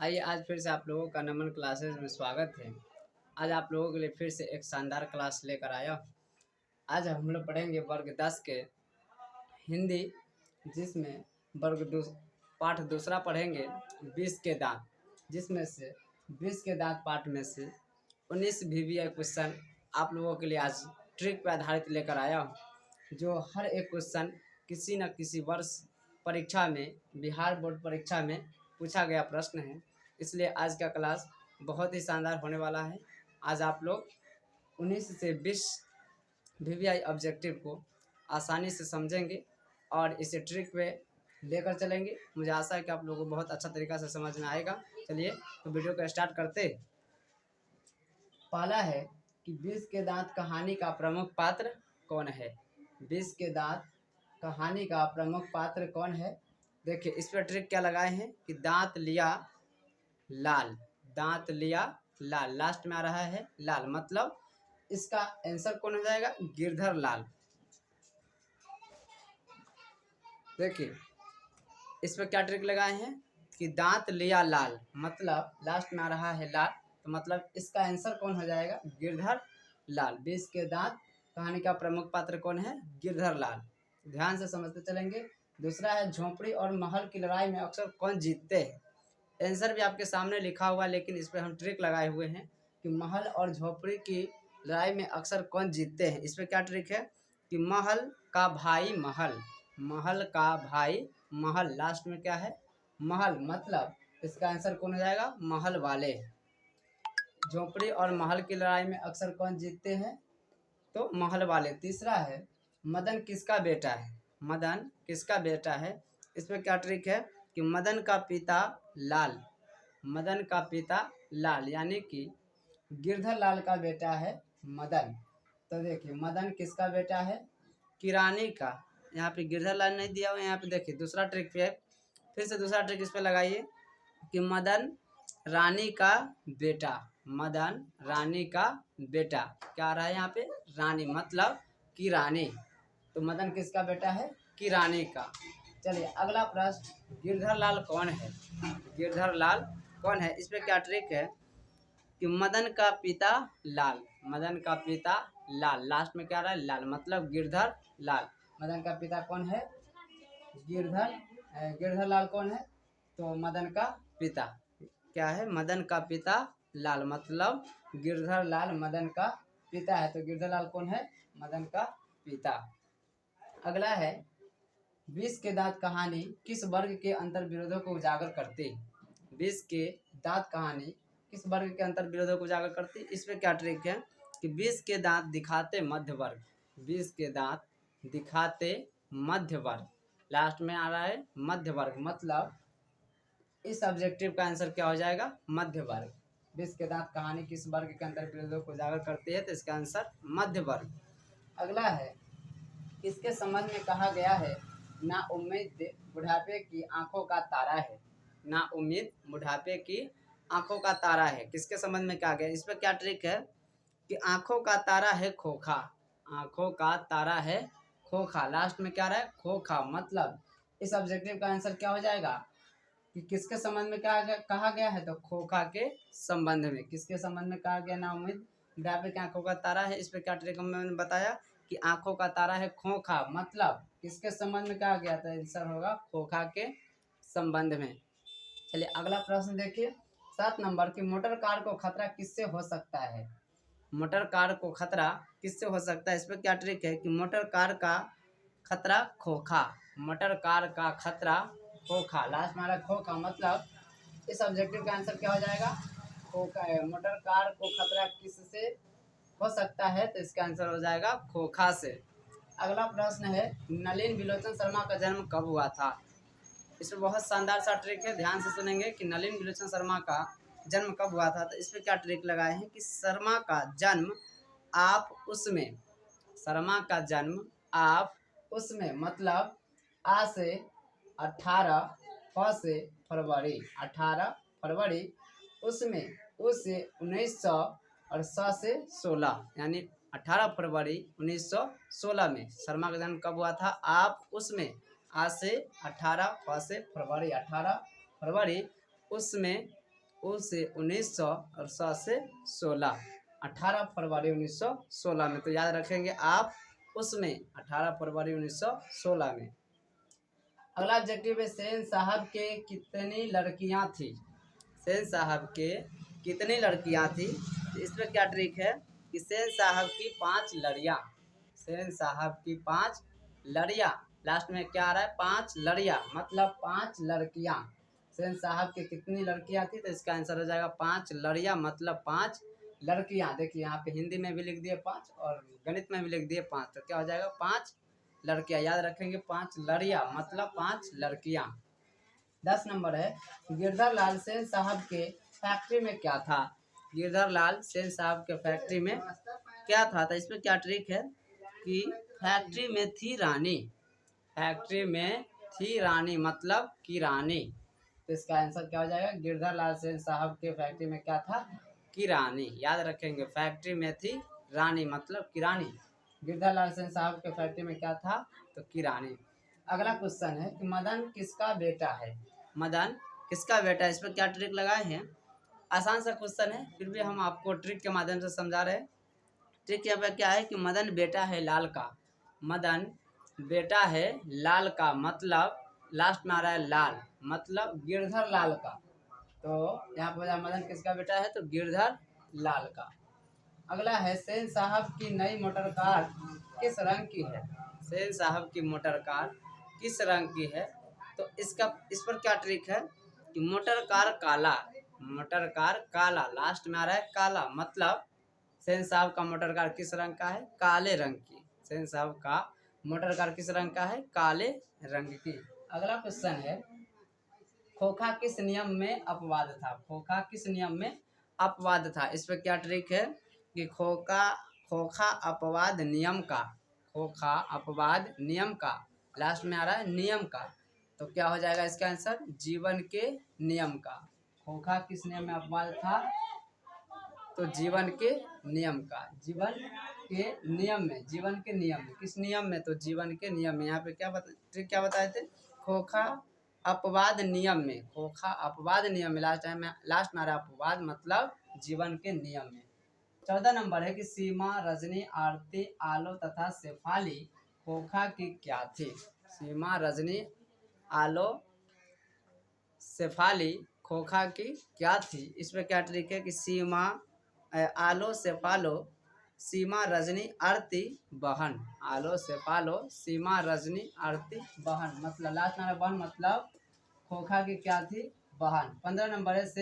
आइए आज फिर से आप लोगों का नमन क्लासेस में स्वागत है। आज आप लोगों के लिए फिर से एक शानदार क्लास लेकर आया। आज हम लोग पढ़ेंगे वर्ग 10 के हिंदी, जिसमें पाठ दूसरा पढ़ेंगे 20 के दांत, जिसमें से 20 के दांत पाठ में से 19 VVI क्वेश्चन आप लोगों के लिए आज ट्रिक पर आधारित लेकर आया हूँ। जो हर एक क्वेश्चन किसी न किसी वर्ष परीक्षा में, बिहार बोर्ड परीक्षा में पूछा गया प्रश्न है। इसलिए आज का क्लास बहुत ही शानदार होने वाला है। आज आप लोग 19 से 20 VVI ऑब्जेक्टिव को आसानी से समझेंगे और इसे ट्रिक पे लेकर चलेंगे। मुझे आशा है कि आप लोगों को बहुत अच्छा तरीका से समझ में आएगा। चलिए तो वीडियो को स्टार्ट करते। पहला है कि 20 के दांत कहानी का प्रमुख पात्र कौन है। 20 के दांत कहानी का प्रमुख पात्र कौन है। देखिए इस पर ट्रिक क्या लगाए हैं कि दांत लिया लाल, दांत लिया लाल, लास्ट में आ रहा है लाल, मतलब इसका आंसर कौन हो जाएगा, गिरधर लाल। देखिए इस पर क्या ट्रिक लगाए हैं कि दांत लिया लाल, मतलब लास्ट में आ रहा है लाल, तो मतलब इसका आंसर कौन हो जाएगा, गिरधर लाल। 20 के दांत कहानी का प्रमुख पात्र कौन है, गिरधर लाल। ध्यान से समझते चलेंगे। दूसरा है झोपड़ी और महल की लड़ाई में अक्सर कौन जीतते हैं। आंसर भी आपके सामने लिखा हुआ, लेकिन इस पर हम ट्रिक लगाए हुए हैं कि महल और झोपड़ी की लड़ाई में अक्सर कौन जीतते हैं। इस पर क्या ट्रिक है कि महल का भाई महल, महल का भाई महल, लास्ट में क्या है महल, मतलब इसका आंसर कौन हो जाएगा, महल वाले। झोपड़ी और महल की लड़ाई में अक्सर कौन जीतते हैं, तो महल वाले। तीसरा है मदन किसका बेटा है, मदन किसका बेटा है। इस पर क्या ट्रिक है कि मदन का पिता लाल, मदन का पिता लाल, यानी कि गिरधर लाल का बेटा है मदन। तो देखिए मदन किसका बेटा है, किरानी का। यहाँ पे गिरधर लाल नहीं दिया हुआ, यहाँ पे देखिए दूसरा ट्रिक पे है, फिर से दूसरा ट्रिक इस पे लगाइए कि मदन रानी का बेटा, मदन रानी का बेटा, क्या आ रहा है यहाँ पे, रानी, मतलब की रानी। तो मदन किसका बेटा है, की रानी का। चलिए अगला प्रश्न, गिरधर लाल कौन है, गिरधर लाल कौन है। इस पे क्या ट्रिक है कि मदन का पिता लाल, मदन का पिता लाल, लास्ट में क्या आ रहा है लाल, मतलब गिरधर लाल। मदन का पिता कौन है, गिरधर लाल कौन है, तो मदन का पिता क्या है, मदन का पिता लाल, मतलब गिरधर लाल मदन का पिता है। तो गिरधर लाल कौन है, मदन का पिता। अगला है 20 के दांत कहानी किस वर्ग के अंतर विरोधों को उजागर करती है। 20 के दांत कहानी किस वर्ग के अंतर विरोधों को उजागर करती है। इस पे क्या ट्रिक है कि 20 के दांत दिखाते मध्य वर्ग, 20 के दांत दिखाते मध्य वर्ग, लास्ट में आ रहा है मध्य वर्ग, मतलब इस ऑब्जेक्टिव का आंसर क्या हो जाएगा, मध्य वर्ग। 20 के दांत कहानी किस वर्ग के अंतर विरोधों को उजागर करती है, तो इसका आंसर मध्य वर्ग। अगला है किसके संबंध में कहा गया है, ना उम्मीद बुढ़ापे की आंखों का तारा है, ना उम्मीद बुढ़ापे की आंखों का तारा है, किसके संबंध में कहा गया। इस पर क्या ट्रिक है कि आंखों का तारा है खोखा, आंखों का तारा है खोखा, लास्ट में क्या रहा है खोखा, मतलब इस ऑब्जेक्टिव का आंसर क्या हो जाएगा कि किसके संबंध में कहा गया है, तो खोखा के संबंध में। किसके संबंध में कहा गया, ना उम्मीद बुढ़ापे की आंखों का तारा है। इस पर क्या ट्रिक मैंने बताया कि आंखों का तारा है खोखा, मतलब किसके संबंध में कहा गया, तो आंसर होगा खोखा के संबंध में। चलिए अगला प्रश्न देखिए, 7 नंबर की मोटर कार को खतरा किससे हो सकता है। मोटर कार को खतरा किससे हो सकता है। इस पर क्या ट्रिक है कि मोटर कार का खतरा खोखा, मोटर कार का खतरा खोखा, लास्ट में आ रहा है खोखा, मतलब इस ऑब्जेक्टिव का आंसर क्या हो जाएगा, खोखा है। मोटर कार को खतरा किससे हो सकता है, तो इसका आंसर हो जाएगा खोखा से। अगला प्रश्न है नलिन विलोचन शर्मा का जन्म कब हुआ था। इसमें बहुत शानदार सा ट्रिक है, ध्यान से सुनेंगे कि नलिन विलोचन शर्मा का जन्म कब हुआ था। तो इस पर क्या ट्रिक लगाए हैं कि शर्मा का जन्म आप उसमें, शर्मा का जन्म आप उसमें, मतलब आ से 18, फ से फरवरी, 18 फरवरी, उसमें उस से 1900 और स से 16, यानी 18 फरवरी 1916 में शर्मा का जन्म कब हुआ था, आप उसमें, आज से 18, फ से फरवरी, 18 फरवरी उसमें उ से 1900 और स से 16, 18 फरवरी 1916 में। तो याद रखेंगे आप उसमें 18 फरवरी 1916 में। अगला ऑब्जेक्टिव है सेन साहब के कितनी लड़कियां थी। सेन साहब के कितनी लड़कियां थी। तो इसमें क्या ट्रिक है कि सेन साहब की 5 लड़ियां। सेन साहब की 5 लड़ियां, लास्ट में क्या आ रहा है 5 लड़ियां मतलब 5 लड़कियां। सेन साहब की कितनी लड़कियां थी, तो इसका आंसर हो जाएगा 5 लड़ियां मतलब 5 लड़कियां। देखिए यहाँ पे हिंदी में भी लिख दिए 5 और गणित में भी लिख दिए 5, तो क्या हो जाएगा 5 लड़कियां। याद रखेंगे 5 लड़ियां मतलब 5 लड़कियां। 10 नंबर है गिरधर लाल सेन साहब के फैक्ट्री में क्या था। गिरधर लाल सेन साहब के फैक्ट्री में क्या था। तो इसमें क्या ट्रिक है कि फैक्ट्री में थी रानी। फैक्ट्री में थी रानी मतलब किरानी। तो इसका आंसर क्या हो जाएगा गिरधर लाल सेन साहब के फैक्ट्री में क्या था किरानी। याद रखेंगे फैक्ट्री में थी रानी मतलब किरानी। गिरधर लाल सेन साहब के फैक्ट्री में क्या था तो किरानी। अगला क्वेश्चन है कि मदन किसका बेटा है। मदन किसका बेटा है। इस पर क्या ट्रिक लगाए हैं। आसान सा क्वेश्चन है, फिर भी हम आपको ट्रिक के माध्यम से समझा रहे हैं। ट्रिक यहाँ पे क्या है कि मदन बेटा है लाल का। मदन बेटा है लाल का मतलब लास्ट में आ रहा है लाल मतलब गिरधर लाल का। तो यहाँ पर मदन किसका बेटा है तो गिरधर लाल का। अगला है सेन साहब की नई मोटर कार किस रंग की है। सेन साहब की मोटर कार किस रंग की है। तो इस पर क्या ट्रिक है कि मोटर कार काला। मोटर कार काला लास्ट में आ रहा है काला मतलब सेन साहब का मोटर कार किस रंग का है काले रंग की। सेन साहब का मोटर कार किस रंग का है काले रंग की। अगला क्वेश्चन है खोखा किस नियम में अपवाद था। खोखा किस नियम में अपवाद था। इस पर क्या ट्रिक है कि खोखा अपवाद नियम का। खोखा अपवाद नियम का लास्ट में आ रहा है नियम का। तो क्या हो जाएगा इसका आंसर जीवन के नियम का। खोखा किस नियम में अपवाद था तो जीवन के नियम का। जीवन के नियम में जीवन के नियम में किस नियम में तो जीवन के नियम में। यहाँ पे क्या बताए थे खोखा अपवाद नियम में। खोखा अपवाद नियम में लास्ट में आ रहा अपवाद मतलब जीवन के नियम में। 14 नंबर है कि सीमा रजनी आरती आलो तथा शेफाली खोखा की क्या थी। सीमा रजनी आलो शेफाली खोखा की क्या थी। इसमें क्या ट्रिक है कि सीमा आलो शेफालो सीमा रजनी आरती बहन। आलो शेफालो सीमा रजनी आरती बहन मतलब लास्ट में बहन मतलब खोखा की क्या थी बहन। 15 नंबर है